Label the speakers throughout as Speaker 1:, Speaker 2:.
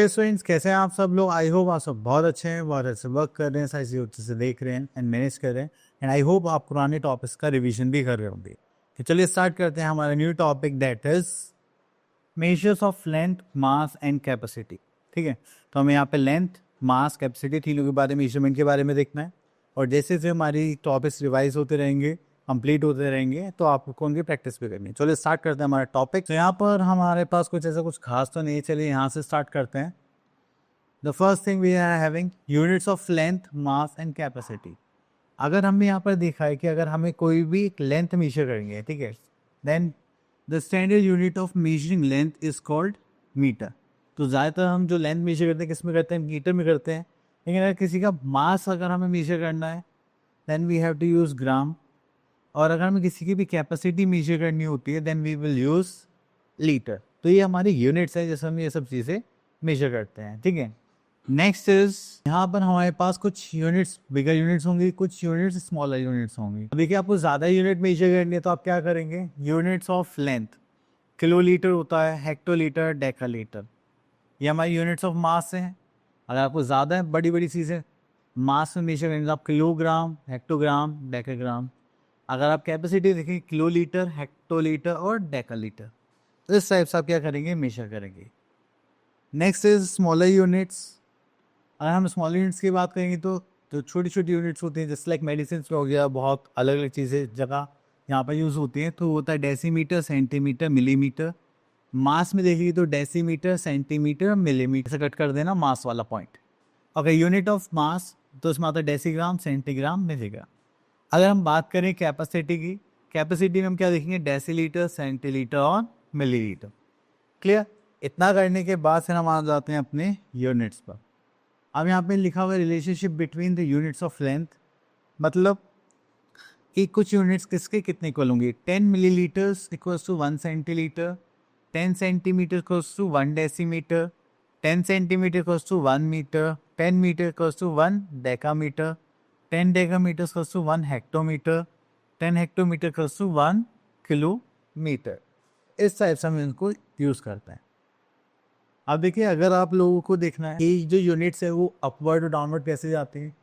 Speaker 1: Students, कैसे हैं आप सब लोग? आई होप आप सब बहुत अच्छे हैं, बहुत अच्छे वर्क कर रहे हैं, सारी चीज़ें अच्छे से देख रहे हैं एंड मैनेज कर रहे हैं। एंड आई होप आप पुराने टॉपिक्स का रिवीजन भी कर रहे होंगे। तो चलिए स्टार्ट करते हैं हमारा new topic, that is measures of length, mass and capacity. ठीक है, तो हमें यहाँ पे लेंथ, मास, कैपेसिटी तीनों के बारे में, मेजरमेंट के बारे में देखना है। और जैसे जैसे हमारी टॉपिक्स रिवाइज होते रहेंगे, कंप्लीट होते रहेंगे, तो आपको उनकी प्रैक्टिस भी करनी है। चलिए स्टार्ट करते हैं हमारा टॉपिक। तो यहाँ पर हमारे पास कुछ ऐसा कुछ खास तो नहीं, चलिए यहाँ से स्टार्ट करते हैं। The first thing we are having units of length, mass and capacity. अगर हमने यहाँ पर देखा है कि अगर हमें कोई भी एक लेंथ मेजर करेंगे, ठीक है, then the standard unit of measuring length is called metre. तो ज़्यादातर हम जो लेंथ मेजर करते हैं किस में करते हैं? मीटर में करते हैं। लेकिन अगर किसी का मास अगर हमें मेजर करना है then we have to use gram. और अगर हमें किसी की भी कैपेसिटी मेजर करनी होती है then we will use litre. तो ये हमारी यूनिट्स है जैसे हम ये सब चीज़ें मेजर करते हैं। ठीक है, नेक्स्ट इज यहाँ पर हमारे पास कुछ यूनिट्स बिगर यूनिट्स होंगी, कुछ यूनिट्स स्मॉलर यूनिट्स होंगी। देखिए आपको ज़्यादा यूनिट मेजर करनी है तो आप क्या करेंगे? यूनिट्स ऑफ लेंथ, किलोलीटर होता है, हेक्टोलीटर, डेकालीटर, ये हमारी यूनिट्स ऑफ मास हैं। अगर आपको ज़्यादा है बड़ी बड़ी चीज़ें मास में मेजर करेंगे तो आप किलोग्राम, हेक्टोग्राम, डेकाग्राम। अगर आप कैपेसिटी देखें, किलोलीटर, हेक्टोलीटर और डेकालीटर, इस टाइप से आप क्या करेंगे? मेजर करेंगे। Next is smaller units. अगर हम स्मॉल यूनिट्स की बात करेंगे तो जो छोटी छोटी यूनिट्स होती हैं, जैसे लाइक मेडिसिन में हो गया, बहुत अलग अलग चीज़ें जगह यहाँ पर यूज़ होती हैं, तो होता है डेसीमीटर, सेंटीमीटर, मिलीमीटर। मास में देखिए तो डेसीमीटर, सेंटीमीटर, मिलीमीटर से कट कर देना मास वाला पॉइंट। अगर यूनिट ऑफ मास तो उसमें आता है डेसीग्राम, सेंटीग्राम, मिलीग्राम। अगर हम बात करें कैपेसिटी की, कैपेसिटी में हम क्या देखेंगे? डेसीलीटर, सेंटीलीटर और मिलीलीटर। क्लियर? इतना करने के बाद फिर हम आ जाते हैं अपने यूनिट्स पर। अब यहाँ पे लिखा हुआ है relationship between the units of length, मतलब कि कुछ यूनिट्स किसके कितने इक्वल होंगे। 10 millilitres equals to 1 centilitre, 10 centimetre equals to 1 decimetre, 10 centimetre equals to 1 metre, 10 metre equals to 1 decametre, 10 decametre equals to 1 hectometre, 10 hectometre equals to 1 kilometre. इस type से हम इनको यूज़ करते हैं। अब देखिए अगर आप लोगों को देखना है कि जो यूनिट्स है वो अपवर्ड और डाउनवर्ड कैसे जाते हैं।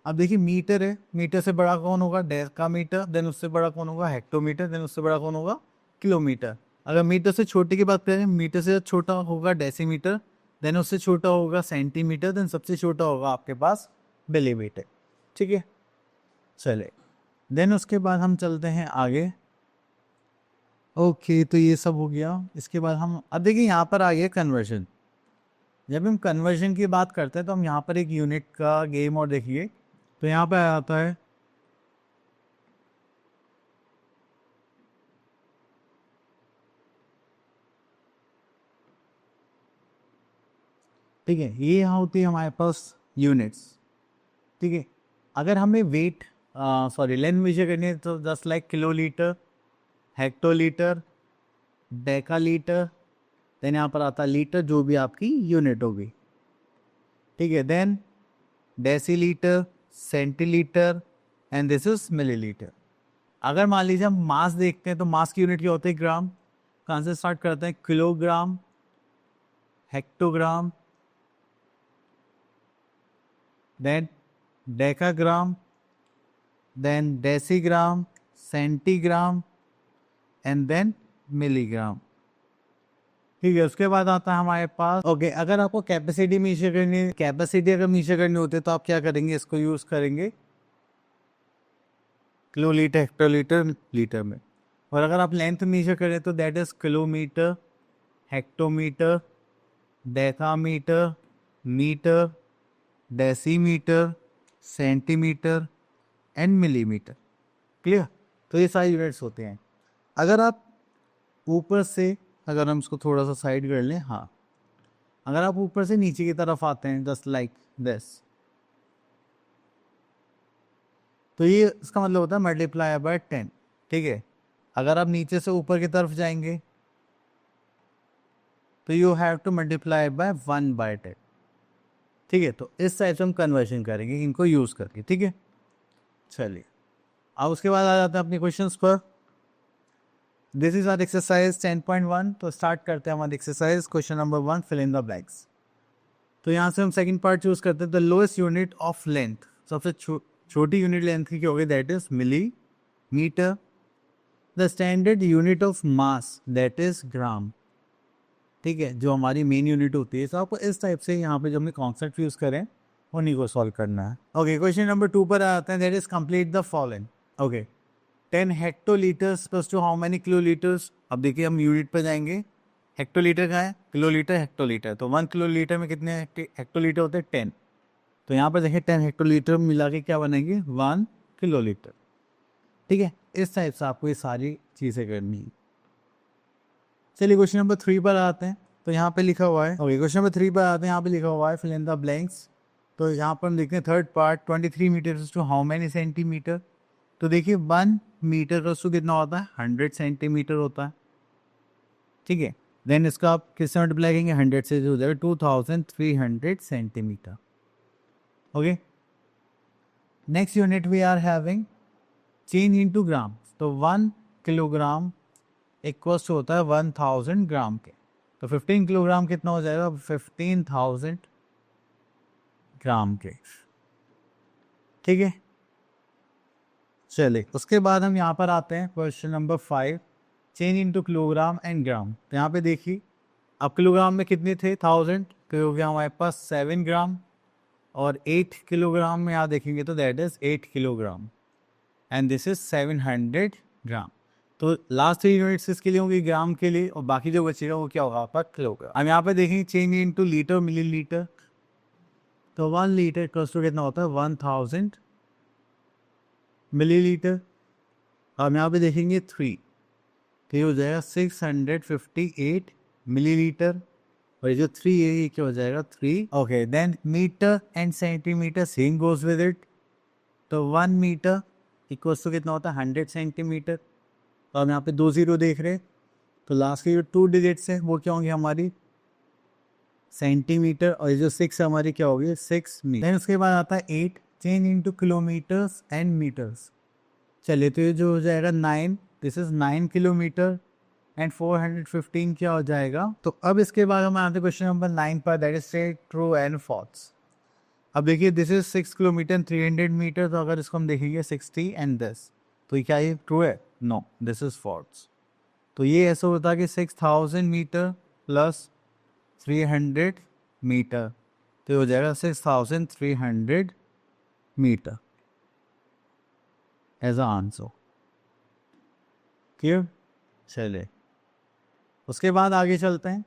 Speaker 1: अब देखिए मीटर है, मीटर से बड़ा कौन होगा? डेकामीटर, देन उससे बड़ा कौन होगा? हेक्टोमीटर, देन उससे बड़ा कौन होगा? किलोमीटर। अगर मीटर से छोटे की बात करें, मीटर से छोटा होगा डेसीमीटर, देन उससे छोटा होगा सेंटीमीटर, देन सबसे छोटा होगा आपके पास मिलीमीटर। ठीक है, चले देन उसके बाद हम चलते हैं आगे। ओके, तो ये सब हो गया। इसके बाद हम अब देखिए यहाँ पर आ गया कन्वर्जन। जब हम कन्वर्जन की बात करते हैं तो हम यहाँ पर एक यूनिट का गेम और देखिए, तो यहाँ पे आ जाता है ठीक है, ये यहाँ होती है हमारे पास यूनिट्स। ठीक है, अगर हमें वेट सॉरी लेंथ मेजर करनी है तो just like kilolitre, hectolitre, डेकालीटर, then यहाँ पर आता है लीटर, जो भी आपकी यूनिट होगी। ठीक है, then decilitre, centilitre and this is millilitre. अगर मान लीजिए हम मास देखते हैं तो मास की यूनिट क्या होती है? ग्राम। कहाँ से स्टार्ट करते हैं? Kilogram, hectogram, then decagram, then decigram, centigram and then milligram. ठीक है, उसके बाद आता है हमारे पास ओके अगर आपको कैपेसिटी मेजर करनी है, कैपेसिटी अगर मेजर करनी होती है तो आप क्या करेंगे? इसको यूज़ करेंगे किलोलीटर, हेक्टोलीटर, लीटर में। और अगर आप लेंथ मेजर करें तो that is kilometre, hectometre, decametre, metre, decimetre, centimetre and millimetre. Clear? तो ये सारे यूनिट्स होते हैं। अगर आप ऊपर से अगर हम इसको थोड़ा सा साइड कर लें, हाँ, अगर आप ऊपर से नीचे की तरफ आते हैं जस्ट लाइक दिस, तो ये इसका मतलब होता है मल्टीप्लाई बाय 10। ठीक है, अगर आप नीचे से ऊपर की तरफ जाएंगे तो you have to multiply by 1/10। ठीक है, तो इस टाइप से हम कन्वर्जन करेंगे इनको यूज़ करके। ठीक है, चलिए अब उसके बाद आ जाते हैं अपने क्वेश्चंस पर। This is our exercise 10.1। तो स्टार्ट करते हैं हमारी exercise. Question number 1, fill in the blanks. तो यहाँ से हम सेकंड पार्ट चूज करते हैं, the lowest unit of length, सबसे छोटी यूनिट लेंथ की क्या होगी, that is millimetre. The standard unit of mass that is gram, ठीक है, जो हमारी मेन यूनिट होती है। तो आपको इस टाइप से यहाँ पे जो हमने कॉन्सेप्ट यूज करें उन्हीं को सॉल्व करना है। ओके, क्वेश्चन नंबर 2 पर आते हैं, that is complete the following. Okay, 10 hectolitres plus to how many kilolitres. अब देखिए हम यूनिट पर जाएंगे, हेक्टोलीटर का है, किलोलीटर, हेक्टोलीटर, तो 1 किलोलीटर में कितने हेक्टोलीटर होते हैं, 10। तो यहाँ पर देखिए 10 हेक्टोलीटर मिला के क्या बनेंगे, 1 किलोलीटर, ठीक है। इस टाइप से आपको ये सारी चीज़ें करनी है। चलिए क्वेश्चन नंबर 3 पर आते हैं, तो यहाँ पे लिखा हुआ है, ओके क्वेश्चन नंबर 3 पर आते हैं, यहाँ पे लिखा हुआ है फिल इन द ब्लैंक्स। तो यहाँ पर हम देखते हैं third part, 23 metre to how many centimetre. तो देखिए 1 मीटर का कितना होता है, 100 सेंटीमीटर होता है, ठीक है। देन इसका आप किससे मल्टीप्लाई करेंगे, 100 से, जो हो जाएगा 2300 centimetre. Okay, next unit we are having change into gram. तो 1 किलोग्राम इक्वल्स टू होता है 1000 ग्राम के। तो 15 किलोग्राम कितना हो जाएगा, 15,000 ग्राम के, ठीक है। चलिए उसके बाद हम यहाँ पर आते हैं question number 5, change into kilogram and gram. तो यहाँ पे देखिए अब किलोग्राम में कितने थे, 1000, तो हो गया हमारे पास 7 ग्राम, और 8 किलोग्राम में यहाँ देखेंगे तो that is 8 kilogram, and this is 700 ग्राम। तो लास्ट 3 यूनिट्स इसके लिए होंगी ग्राम के लिए, और बाकी जो बचेगा वो क्या होगा आपका किलोग्राम। हम यहाँ पे देखेंगे चेंज इनटू लीटर मिलीलीटर। तो 1 लीटर इक्वल्स टू कितना होता है, 1000 मिलीलीटर। हम यहाँ पे देखेंगे 3, तो ये हो जाएगा 658 मिलीलीटर, और ये जो 3 है ये क्या हो जाएगा, 3। Okay, then metre and centimetre same goes with it. तो 1 मीटर इक्वल्स टू कितना होता है, 100 सेंटीमीटर। तो हम यहाँ पे 2 0 देख रहे हैं, तो लास्ट के जो 2 डिजिट्स है वो क्या होंगी हमारी, सेंटीमीटर, और ये जो 6 हमारी क्या होगी, 6 मीटर। देन उसके बाद आता है 8, change into kilometres and metres. चलिए तो ये जो हो जाएगा 9, दिस इज 9 किलोमीटर, एंड 415 क्या हो जाएगा। तो अब इसके बाद हम आते हैं क्वेश्चन नंबर 9 पर, दैट इज से ट्रू एंड फॉल्स। अब देखिए दिस इज 6 किलोमीटर 300 मीटर, तो अगर इसको हम देखेंगे 60 एंड दिस, तो क्या ये ट्रू है, नो, दिस इज फॉल्स। तो ये ऐसा होता है कि 6000 मीटर प्लस 300 मीटर, तो हो जाएगा 6300 metre as a answer, clear. चलिए उसके बाद आगे चलते हैं,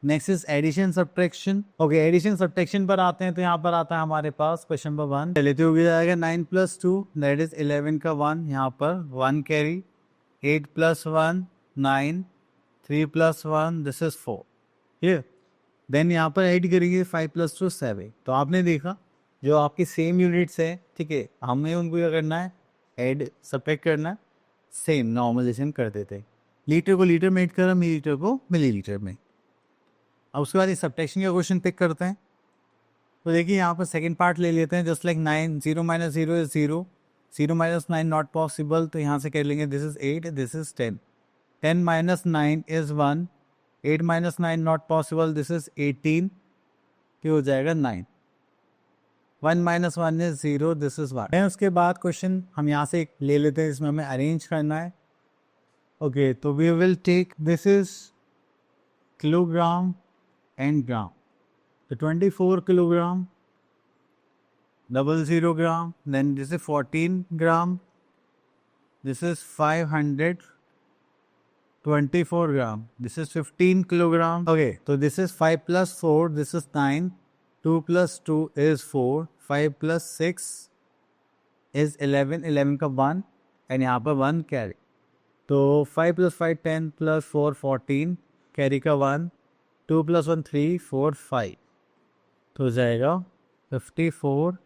Speaker 1: next is addition subtraction. Okay, addition subtraction पर आते हैं, तो यहाँ पर आता है हमारे पास क्वेश्चन नंबर 1। चलिए तो हो जाएगा 9 + 2 दैट इज 11 का 1, यहाँ पर 1 कैरी, 8 + 1 9, 3 + 1 दिस इज 4, ये। देन यहाँ पर ऐड करेंगे 5 + 2 7। तो आपने देखा जो आपकी सेम यूनिट्स है, ठीक है, हमें उनको क्या करना है, ऐड सब्ट्रैक्ट करना है, सेम नॉर्मलाइजेशन कर देते हैं। लीटर को लीटर में ऐड करा, मिलीलीटर को मिलीलीटर में। अब उसके बाद इस सब्ट्रैक्शन का क्वेश्चन पिक करते हैं। तो देखिए यहाँ पर सेकंड पार्ट ले लेते हैं, just like 9, 0 - 0 is 0, 0 - 9 not possible, तो यहाँ से कर लेंगे this is 8, this is 10, 10 - 9 is 1, 8 - 9 not possible, this is 18, तो हो जाएगा 9, 1 - 1 इज 0, दिस इज 1। उसके बाद क्वेश्चन हम यहाँ से ले लेते हैं, इसमें हमें अरेंज करना है। ओके, तो we will take this is kilogram and gram, तो 24 kilogram, 00 gram, then this is 14 gram, this is 524 gram, this is 15 kilogram. Okay, so this is 5 + 4, this is 9, 2 + 2 is 4, 5 + 6 is 11, 11 का 1, एंड यहाँ पर 1 carry, तो 5 + 5 10 + 4 14, carry का 1, 2 + 1 3 4 5, तो हो जाएगा 54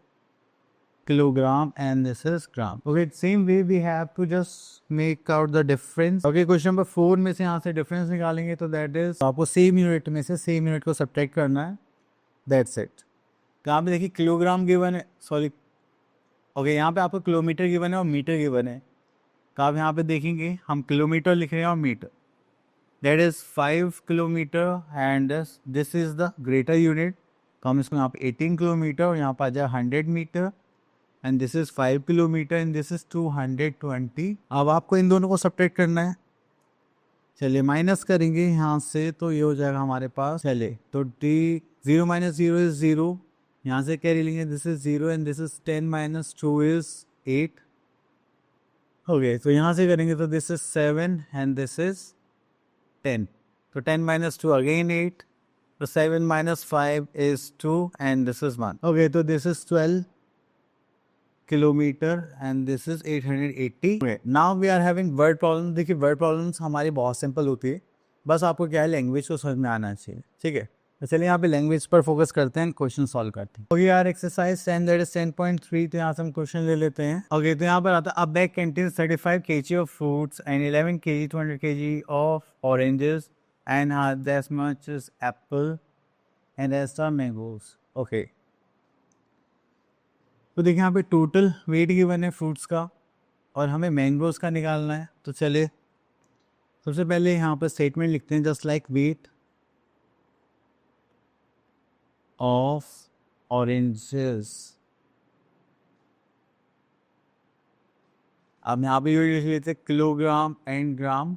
Speaker 1: kilogram, and this is gram. Okay, same way we have to just make out the difference. Okay, question number 4 में से यहाँ से डिफरेंस निकालेंगे, तो दैट इज आपको सेम यूनिट में से सेम यूनिट को सब्ट्रैक्ट करना है, दैट्स इट। तो यहाँ पे देखिए किलोग्राम गिवन है, सॉरी, ओके, यहाँ पे आपको किलोमीटर गिवन है और मीटर गिवन है। तो आप यहाँ पे देखेंगे हम किलोमीटर लिख रहे हैं और metre, that is 5 kilometre and this is the greater unit. तो हम इसको यहाँ पे 18 किलोमीटर और यहाँ पर आ जाए 100 metre and this is 5 kilometre and this is 220। अब आपको इन दोनों को सब्ट्रैक्ट करना है। चलिए माइनस करेंगे यहाँ से तो ये हो जाएगा हमारे पास। चलिए तो डी 0 माइनस 0 इज़ 0, यहाँ से कैरी लेंगे, this is 0 and this is 10 minus 2 is 8 हो गए। तो यहाँ से करेंगे तो this is 7 and this is 10, तो 10 minus 2 again 8, so 7 minus 5 is 2 and this is 1. Okay, so this is 12 kilometer and this is 880. Okay, now we are having word problem। देखिए word problems हमारी बहुत सिंपल होती है, बस आपको क्या है लैंग्वेज को समझ में आना चाहिए, ठीक है। तो चलिए यहाँ पे लैंग्वेज पर फोकस करते हैं, क्वेश्चन सॉल्व करते हैं। ओके यार, एक्सरसाइज 10 दैट इज 10.3, तो यहाँ से हम क्वेश्चन ले लेते हैं। ओके, तो यहाँ पर आता है a bag contains 35 kg of fruits and 11 kg 200 kg of oranges and that much is apple and as are mangoes. Okay, तो देखिए यहाँ पे टोटल वेट गिवन है फ्रूट्स का और हमें मैंगोज का निकालना है। तो चलिए सबसे पहले यहाँ पर स्टेटमेंट लिखते हैं, just like weight of oranges। अब यहाँ पे लिख लेते हैं किलोग्राम एंड ग्राम।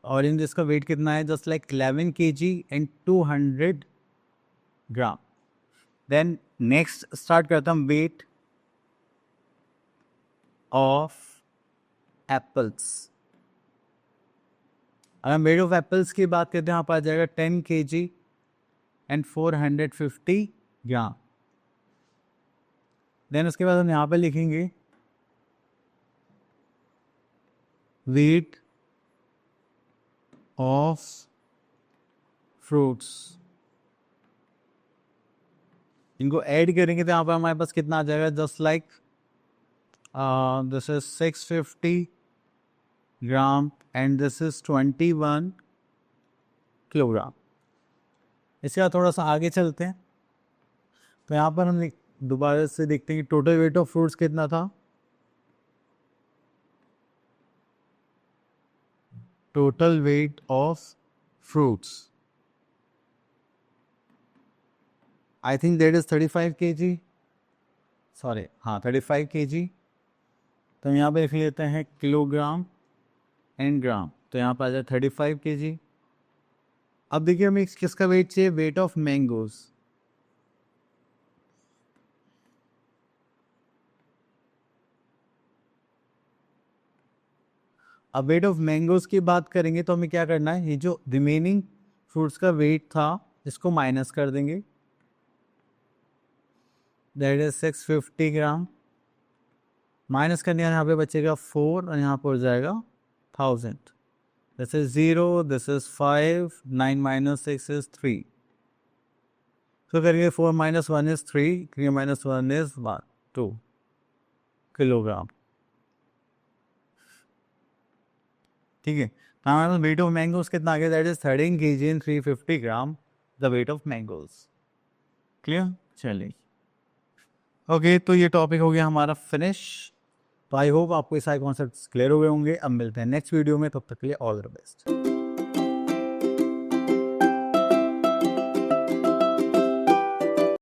Speaker 1: ऑरेंजेस का वेट कितना है, just like 11 kg and 200 gram. Then next start करता हूँ वेट ऑफ एप्पल्स। अगर हम वेट ऑफ एप्पल्स की बात करते हैं, यहाँ पर आ जाएगा 10 kg एंड 450 ग्राम। देन उसके बाद हम यहाँ पे लिखेंगे वेट ऑफ फ्रूट्स। इनको ऐड करेंगे तो यहाँ पर हमारे पास कितना आ जाएगा, just like this is 650 gram and this is 21 kilogram. इसके बाद थोड़ा सा आगे चलते हैं, तो यहाँ पर हम दोबारा से देखते हैं कि टोटल वेट ऑफ फ्रूट्स कितना था। Total weight of fruits I think that is 35 kg, sorry हाँ 35 kg। तो हम यहाँ पे लिख लेते हैं किलोग्राम एंड ग्राम, तो यहाँ पर आ जाए 35 kg। अब देखिए हमें किसका वेट चाहिए, वेट ऑफ मैंगोज। अब वेट ऑफ मैंगोज की बात करेंगे तो हमें क्या करना है, ये जो रिमेनिंग फ्रूट्स का वेट था इसको माइनस कर देंगे, दैट इज 650 ग्राम। माइनस करने यहाँ पे बचेगा 4 और यहाँ पर हो जाएगा 1000। This is 0, this is 5, 9 minus 6 is 3. So करेंगे 4 minus 1 is 3, 3 minus 1 is 1, 2 kilogram. ठीक है, तो हमारे पास वेट ऑफ मैंगोज कितना आ गया, that is 13 kg and 350 gram the weight of mangoes. Clear, चलिए ओके, तो ये टॉपिक हो गया हमारा फिनिश। तो आई होप आपको ये सारे कॉन्सेप्ट्स क्लियर हो गए होंगे। अब मिलते हैं नेक्स्ट वीडियो में, तब तक के लिए ऑल द बेस्ट।